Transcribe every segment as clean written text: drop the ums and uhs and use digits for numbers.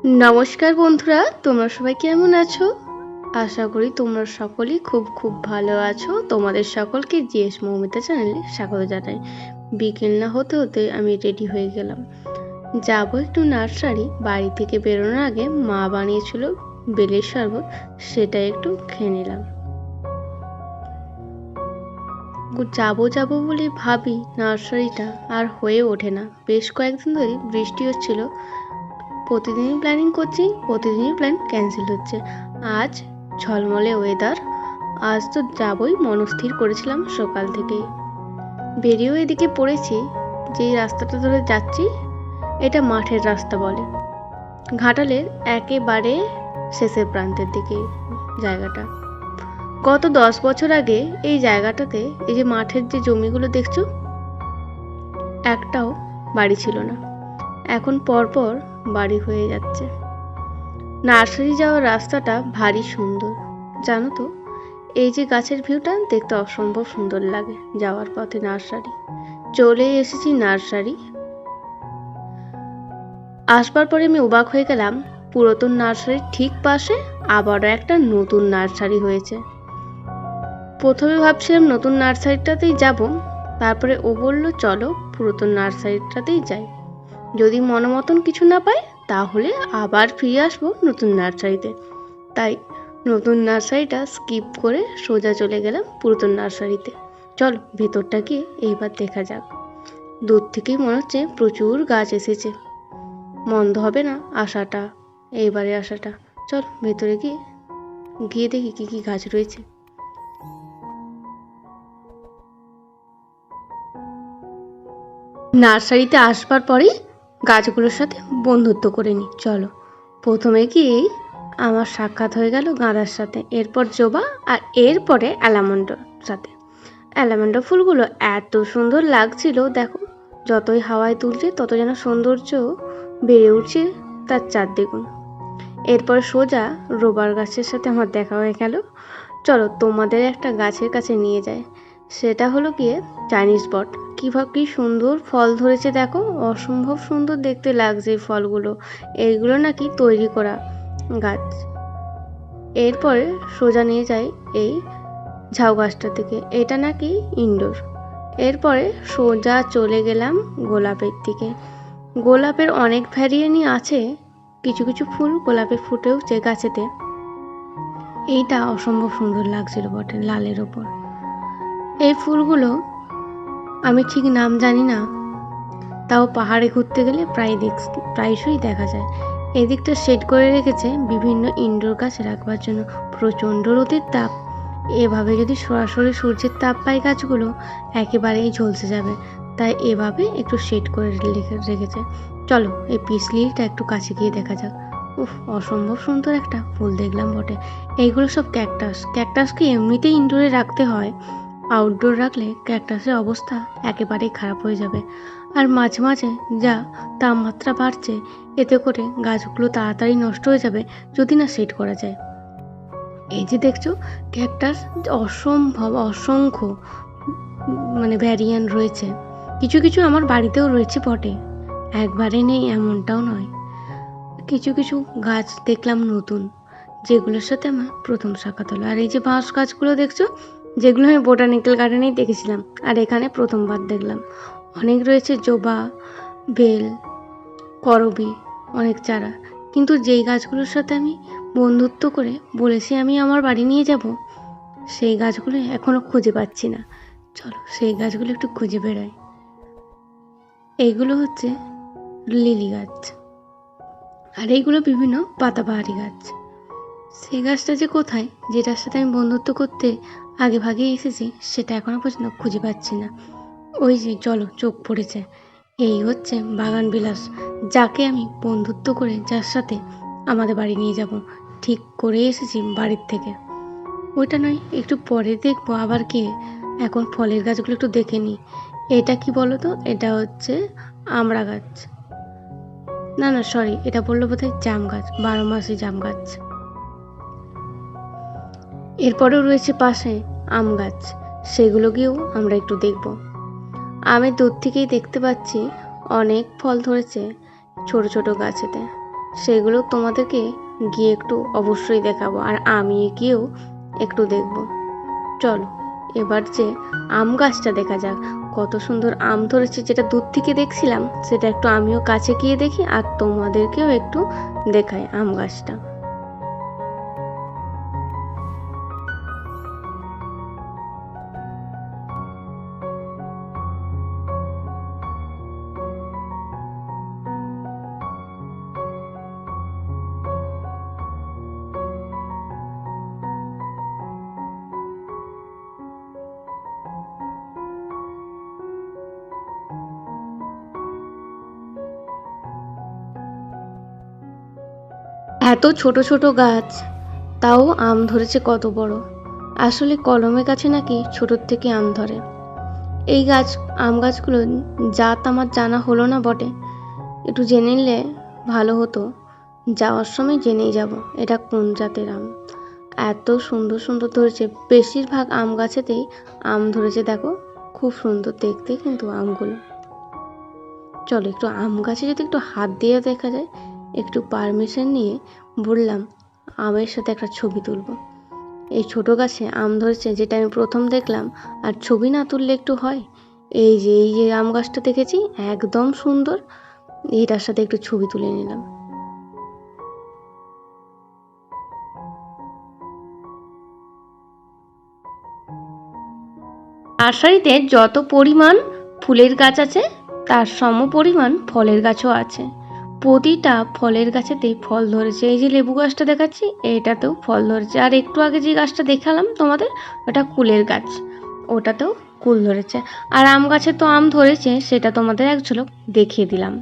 নমস্কার বন্ধুরা, তোমরা সবাই কেমন আছো? আশা করি তোমরা সকলেই খুব ভালো আছো। তোমাদের সকলকে জিএস মৌমিতা চ্যানেলে স্বাগত জানাই। বিকেল না হতে হতে আমি রেডি হয়ে গেলাম, যাবো একটু নার্সারি। বাড়ি থেকে বেরোনোর আগে মা বানিয়েছিল বেলের শরবত, সেটা একটু খেয়ে নিলাম। যাবো বলে ভাবি নার্সারিটা আর হয়ে ওঠে না। বেশ কয়েকদিন ধরে বৃষ্টি হচ্ছিল, প্রতিদিনই প্ল্যানিং করছি, প্রতিদিনই প্ল্যান ক্যান্সেল হচ্ছে। আজ ঝলমলে ওয়েদার, আজ তো যাবই মনস্থির করেছিলাম সকাল থেকেই। বেরিয়েও এদিকে পড়েছি। যেই রাস্তাটা ধরে যাচ্ছি এটা মাঠের রাস্তা বলে, ঘাটালের একেবারে শেষের প্রান্তের দিকে জায়গাটা। গত 10 বছর আগে এই জায়গাটাতে এই যে মাঠের যে জমিগুলো দেখছো, একটাও বাড়ি ছিল না। এখন পরপর বাড়ি হয়ে যাচ্ছে। নার্সারি যাওয়ার রাস্তাটা ভারী সুন্দর, জানো তো। এই যে গাছের ভিউটা দেখতে অসম্ভব সুন্দর লাগে। যাওয়ার পথে নার্সারি, চলে এসেছি নার্সারি। আসবার পরে আমি অবাক হয়ে গেলাম, পুরাতন নার্সারির ঠিক পাশে আবারও একটা নতুন নার্সারি হয়েছে। প্রথমে ভাবছিলাম নতুন নার্সারিটাতেই যাব, তারপরে ও বলল চলো পুরাতন নার্সারিটাতেই যাই, যদি মনোমতন কিছু না পাই তাহলে আবার ফিরে আসবো নতুন নার্সারিতে। তাই নতুন নার্সারিটা স্কিপ করে সোজা চলে গেলাম পুরাতন নার্সারিতে। চলো ভেতরটা গিয়ে এইবার দেখা যাক। দূর থেকেই মনে হচ্ছে প্রচুর গাছ এসেছে, মন্দ হবে না আসাটা, এইবারে আসাটা। চল ভেতরে গিয়ে দেখি কি কি গাছ রয়েছে। নার্সারিতে আসবার পরেই গাছগুলোর সাথে বন্ধুত্ব করে নিই। চলো, প্রথমে গিয়েই আমার সাক্ষাৎ হয়ে গেল গাঁদার সাথে, এরপর জবা, আর এরপরে অ্যালামন্ডোর সাথে। অ্যালামন্ডো ফুলগুলো এত সুন্দর লাগছিল, দেখো যতই হাওয়ায় তুলছে তত যেন সৌন্দর্য বেড়ে উঠছে তার 4 দ্বিগুণ। এরপর সোজা রোবার গাছের সাথে আমার দেখা হয়ে গেল। চলো তোমাদের একটা গাছের কাছে নিয়ে যায়, সেটা হলো গিয়ে চাইনিজ বট। কি সুন্দর ফল ধরেছে দেখো, অসম্ভব সুন্দর দেখতে লাগছে এই ফলগুলো। এইগুলো নাকি তৈরি করা গাছ। এরপরে সোজা নিয়ে যাই এই ঝাউ গাছটা থেকে, এটা নাকি ইনডোর। এরপরে সোজা চলে গেলাম গোলাপের দিকে। গোলাপের অনেক ভ্যারিয়েন্টই আছে, কিছু কিছু ফুল গোলাপে ফুটেও যে গাছেতে। এইটা অসম্ভব সুন্দর লাগছিল বটে, লালের ওপর। এই ফুলগুলো আমি ঠিক নাম জানি না, তাও পাহাড়ে ঘুরতে গেলে প্রায়শই দেখা যায়। এদিকটা সেট করে রেখেছে বিভিন্ন ইনডোর গাছ রাখবার জন্য। প্রচণ্ড রোদের তাপ, এভাবে যদি সরাসরি সূর্যের তাপ পায় গাছগুলো একেবারেই ঝলসে যাবে, তাই এভাবে একটু সেট করে রেখেছে। চলো এই পিস লিলিটা একটু কাছে গিয়ে দেখা যাক। উফ, অসম্ভব সুন্দর একটা ফুল দেখলাম বটে। এইগুলো সব ক্যাকটাসকে এমনিতেই ইনডোরে রাখতে হয়, আউটডোর রাখলে ক্যাকটাসের অবস্থা একেবারেই খারাপ হয়ে যাবে। আর মাঝে মাঝে যা তাপমাত্রা বাড়ছে, এতে করে গাছগুলো তাড়াতাড়ি নষ্ট হয়ে যাবে যদি না সেট করা যায়। এই যে দেখছো ক্যাকটাস অসংখ্য ভ্যারিয়েন্ট রয়েছে। কিছু কিছু আমার বাড়িতেও রয়েছে বটে, একবারে নেই এমনটাও নয়। কিছু কিছু গাছ দেখলাম নতুন, যেগুলোর সাথে আমার প্রথম সাক্ষাৎ হলো। আর এই যে বাঁশ গাছগুলো দেখছো, যেগুলো আমি বোটানিক্যাল গার্ডেনেই দেখেছিলাম, আর এখানে প্রথমবার দেখলাম। অনেক রয়েছে জবা, বেল, করবী, অনেক চারা। কিন্তু যেই গাছগুলোর সাথে আমি বন্ধুত্ব করে বলেছি আমি আমার বাড়ি নিয়ে যাব, সেই গাছগুলো এখনও খুঁজে পাচ্ছি না। চলো সেই গাছগুলো একটু খুঁজে বেড়াই। এইগুলো হচ্ছে লিলি গাছ, আর এইগুলো বিভিন্ন পাতাবাহারি গাছ। সেই গাছটা যে কোথায়, যেটার সাথে আমি বন্ধুত্ব করতে আগে ভাগে এসেছি, সেটা এখনো পর্যন্ত খুঁজে পাচ্ছি না। ওই যে চলো চোখ পড়েছে, এই হচ্ছে বাগান বিলাস, যাকে আমি বন্ধুত্ব করে যার সাথে আমাদের বাড়ি নিয়ে যাব ঠিক করে এসেছি বাড়ির থেকে। ওইটা নয়, একটু পরে দেখবো আবার গিয়ে। এখন ফলের গাছগুলো একটু দেখে নিই। এটা কি বলো তো, এটা হচ্ছে আমড়া গাছ, না সরি, এটা বললো বোধহয় জাম গাছ, 12 মাসি জাম গাছ। এরপরেও রয়েছে পাশে আম গাছ, সেগুলো গিয়েও আমরা একটু দেখব। আমি দূর থেকেই দেখতে পাচ্ছি অনেক ফল ধরেছে ছোট ছোট গাছেতে। সেগুলো তোমাদেরকে গিয়ে একটু অবশ্যই দেখাবো, আর আমি গিয়েও একটু দেখব। চলো এবার যে আম গাছটা দেখা যাক, কত সুন্দর আম ধরেছে। যেটা দূর থেকে দেখছিলাম সেটা একটু আমিও কাছে গিয়ে দেখি আর তোমাদেরকেও একটু দেখাই আম গাছটা। এত ছোট ছোট গাছ, তাও আম ধরেছে কত বড়। আসলে কলমে গাছে নাকি ছোটোর থেকে আম ধরে। এই আম গাছগুলো জাত আমার জানা হলো না বটে, একটু জেনে নিলে ভালো হতো। যাওয়ার সময় জেনেই যাব এটা কোন জাতের আম। এত সুন্দর সুন্দর ধরেছে, বেশিরভাগ আম গাছেতেই আম ধরেছে। দেখো খুব সুন্দর দেখতে কিন্তু আমগুলো। চলো একটু আম গাছে যদি একটু হাত দিয়ে দেখা যায়, একটু পারমিশন নিয়ে বললাম আমের সাথে একটা ছবি তুলব। এই ছোট গাছে আম ধরেছে যেটা আমি প্রথম দেখলাম, আর ছবি না তুললে একটু হয়। এই যে আম গাছটা দেখেছি একদম সুন্দর, এটার সাথে একটু ছবি তুলে নিলাম। নার্সারিতে যত পরিমাণ ফুলের গাছ আছে তার সম পরিমাণ ফলের গাছও আছে। প্রতিটা ফলের গাছেতে ফল ধরেছে। এই যে লেবু গাছটা দেখাচ্ছি এটাতেও ফল ধরেছে, আর একটু আগে যে গাছটা দেখালাম তোমাদের ওটা কুলের গাছ, ওটাতেও কুল ধরেছে। আর আম গাছে তো আম ধরেছে, সেটা তোমাদের এক ঝলক দেখিয়ে দিলাম।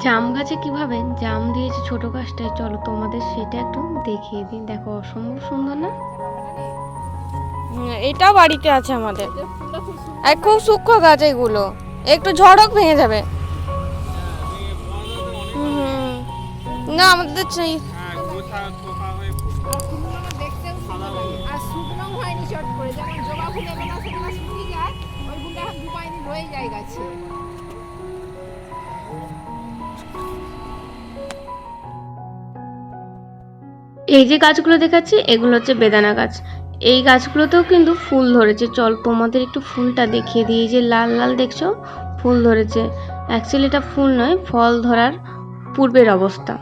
জাম গাছে কিভাবে জাম দিয়েছে ছোট গাছটায়, চলো তোমাদের সেটা একটু দেখিয়ে দিই। দেখো অসম্ভব সুন্দর না? এটা বাড়িতে আছে আমাদের, আর খুব সূক্ষ্ম গাছ এগুলো, একটু ঝড়ক ভেঙে যাবে। না আমাদের চাই। এই যে গাছগুলো দেখাচ্ছি এগুলো হচ্ছে বেদানা গাছ। এই গাছগুলোতেও কিন্তু ফুল ধরেছে। চল তোমাদের একটু ফুলটা দেখিয়ে দিই। এই যে লাল লাল দেখছো ফুল ধরেছে, অ্যাকচুয়ালি এটা ফুল নয়, ফল ধরার পূর্বের অবস্থা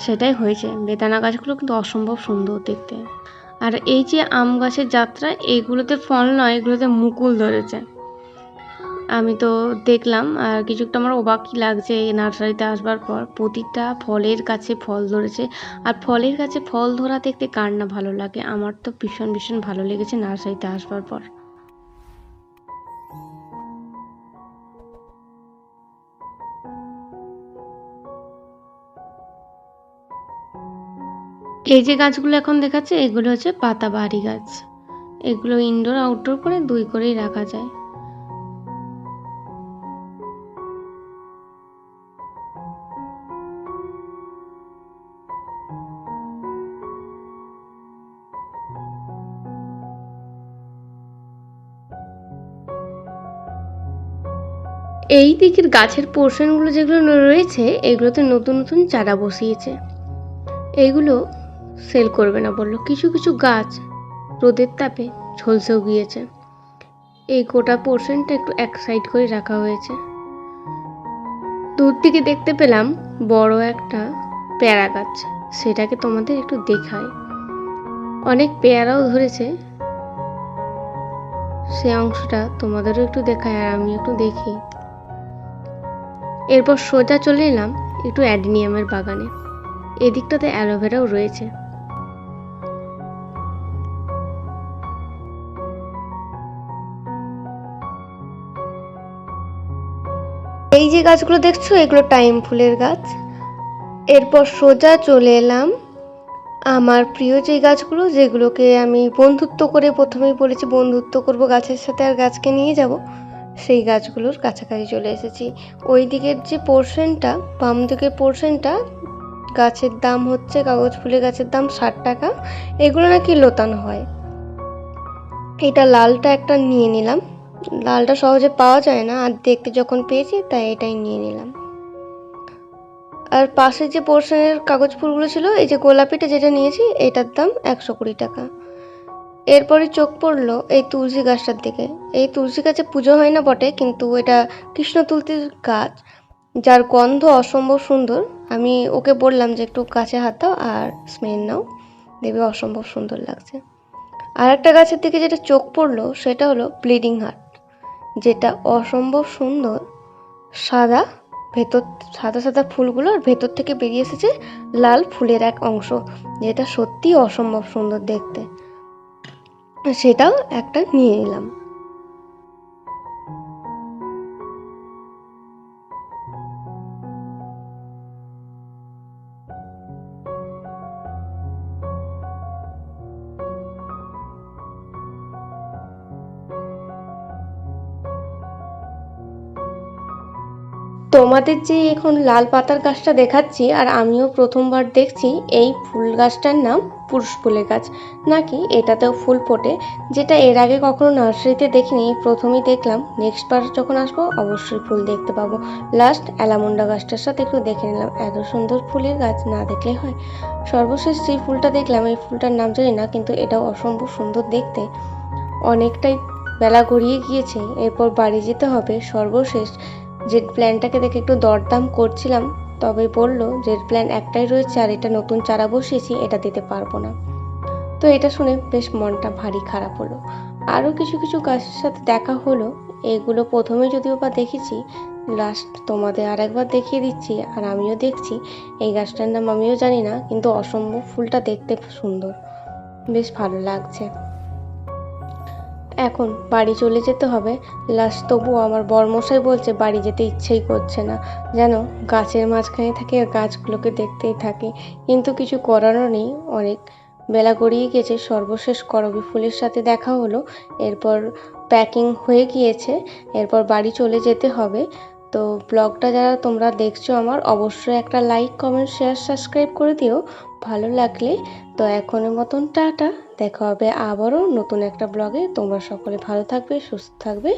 সেটাই হয়েছে। বেদানা গাছগুলো কিন্তু অসম্ভব সুন্দর দেখতে। আর এই যে আম গাছের যাত্রা, এইগুলোতে ফল নয়, এগুলোতে মুকুল ধরেছে। আমি তো দেখলাম আর কিছুটা আমার অবাকই লাগছে এই নার্সারিতে আসবার পর। প্রতিটা ফলের গাছে ফল ধরেছে, আর ফলের গাছে ফল ধরা দেখতে কার না ভালো লাগে। আমার তো ভীষণ ভীষণ ভালো লেগেছে নার্সারিতে আসবার পর। এই যে গাছগুলো এখন দেখাচ্ছে এগুলো হচ্ছে পাতাবাহারি গাছ। এগুলো ইনডোর আউটডোর করে দুই করেই রাখা যায়। এই দিকের গাছের পোর্শনগুলো যেগুলো রয়েছে এগুলোতে নতুন নতুন চারা বসিয়েছে। এইগুলো সেল করবে না বললো। কিছু কিছু গাছ রোদের তাপে ঝলসেও গিয়েছে। এই গোটা পোর্শনটা একটু এক সাইড করে রাখা হয়েছে। দূর থেকে দেখতে পেলাম বড় একটা পেয়ারা গাছ, সেটাকে তোমাদের একটু দেখাই। অনেক পেয়ারাও ধরেছে, সে অংশটা তোমাদেরও একটু দেখাই আর আমি একটু দেখি। এরপর সোজা চলে এলাম একটু অ্যাডিনিয়ামের বাগানে। এদিকটাতে অ্যালোভেরাও রয়েছে। এই যে গাছগুলো দেখছো এগুলো টাইম ফুলের গাছ। এরপর সোজা চলে এলাম আমার প্রিয় যে গাছগুলো, যেগুলোকে আমি বন্ধুত্ব করে প্রথমেই বলেছি বন্ধুত্ব করব গাছের সাথে আর গাছকে নিয়ে যাব, সেই গাছগুলোর কাছাকাছি চলে এসেছি। ওই দিকের যে পোর্শনটা, বাম দিকের পোর্শনটা, গাছের দাম হচ্ছে, কাগজ ফুলের গাছের দাম 60 টাকা। এগুলো নাকি লতানো হয়। এটা লালটা একটা নিয়ে নিলাম, লালটা সহজে পাওয়া যায় না, আর দেখতে যখন পেয়েছি তাই এটাই নিয়ে নিলাম। আর পাশে যে পোর্শনের কাগজ ফুলগুলো ছিল, এই যে গোলাপিটা যেটা নিয়েছি, এটার দাম 120 টাকা। এরপরে চোখ পড়লো এই তুলসী গাছটার দিকে। এই তুলসী গাছে পুজো হয় না বটে, কিন্তু এটা কৃষ্ণ তুলসীর গাছ, যার গন্ধ অসম্ভব সুন্দর। আমি ওকে বললাম যে একটু কাছে হাত দাও আর স্মেল নাও, দেখবে অসম্ভব সুন্দর লাগছে। আর একটা গাছের দিকে যেটা চোখ পড়লো সেটা হলো ব্লিডিং হার্ট, যেটা অসম্ভব সুন্দর। সাদা, ভেতর সাদা সাদা ফুলগুলো, আর ভেতর থেকে বেরিয়ে এসেছে লাল ফুলের এক অংশ, যেটা সত্যি অসম্ভব সুন্দর দেখতে। সেটাও একটা নিয়ে নিলাম। তোমাদের যে এখন লাল পাতার গাছটা দেখাচ্ছি, আর আমিও প্রথমবার দেখছি, এই ফুল গাছটার নাম পুরুষ ফুলের গাছ, নাকি এটাতেও ফুল ফোটে, যেটা এর আগে কখনো নার্সারিতে দেখিনি, প্রথমেই দেখলাম। নেক্সট বার যখন আসবো অবশ্যই ফুল দেখতে পাবো। লাস্ট অ্যালামন্ডা গাছটার সাথে একটু দেখে নিলাম, এত সুন্দর ফুলের গাছ না দেখলে হয়। সর্বশেষ যে ফুলটা দেখলাম, এই ফুলটার নাম জানি না, কিন্তু এটাও অসম্ভব সুন্দর দেখতে। অনেকটাই বেলা গড়িয়ে গিয়েছে, এরপর বাড়ি যেতে হবে। সর্বশেষ জেট প্ল্যানটাকে দেখে একটু দরদাম করছিলাম, তবে বললো জেট প্ল্যান একটাই রয়েছে আর এটা নতুন চারা বসিয়েছি, এটা দিতে পারবো না। তো এটা শুনে বেশ মনটা ভারী খারাপ হলো। আরও কিছু কিছু গাছের সাথে দেখা হলো, এগুলো প্রথমে যদিও বা দেখেছি, লাস্ট তোমাদের আর একবার দেখিয়ে দিচ্ছি। আর আমিও দেখছি, এই গাছটার নাম আমিও জানি না, কিন্তু অসম্ভব ফুলটা দেখতে সুন্দর, বেশ ভালো লাগছে। এখন বাড়ি চলে যেতে হবে। লাস্ট তবুও আমার বরমশাই বলছে বাড়ি যেতে ইচ্ছেই করছে না, যেন গাছের মাঝখানে থাকে আর গাছগুলোকে দেখতেই থাকে, কিন্তু কিছু করারও নেই, অনেক বেলা গড়িয়ে গেছে। সর্বশেষ করবী ফুলের সাথে দেখা হলো, এরপর প্যাকিং হয়ে গিয়েছে, এরপর বাড়ি চলে যেতে হবে। তো ব্লগটা যারা তোমরা দেখছো আমার, অবশ্যই একটা লাইক, কমেন্ট, শেয়ার, সাবস্ক্রাইব করে দিও ভালো লাগলে। তো এখনের মতন টাটা, দেখা হবে আবারও নতুন একটা ব্লগে। তোমরা সকলে ভালো থাকবে, সুস্থ থাকবে।